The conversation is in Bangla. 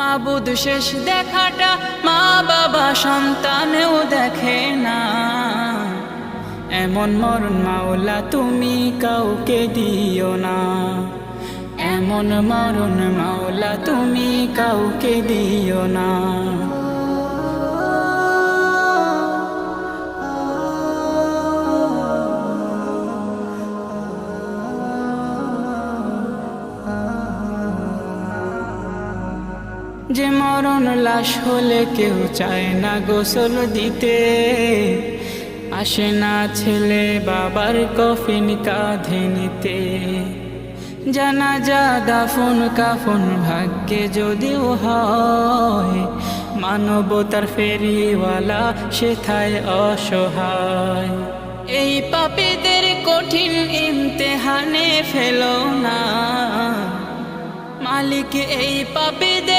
মাবুদ শেষ দেখাটা মা বাবা সন্তানেও দেখে না। এমন মরণ মাওলা তুমি কাউকে দিও না, এমন মরণ মাওলা তুমি কাউকে দিও না। যে মরণ লাশ হলে কেউ চায় না গোসল দিতে, আসে না ছেলে বাবার কফিন কাঁধে নিতে। জানাজা দাফন কাফন ভাগ্যে যদিও হয়, মানবতার ফেরিওয়ালা সেথায় অসহায়। এই পাপীদের কঠিন ইমতেহানে ফেলো না, মালিক এই পাপীদের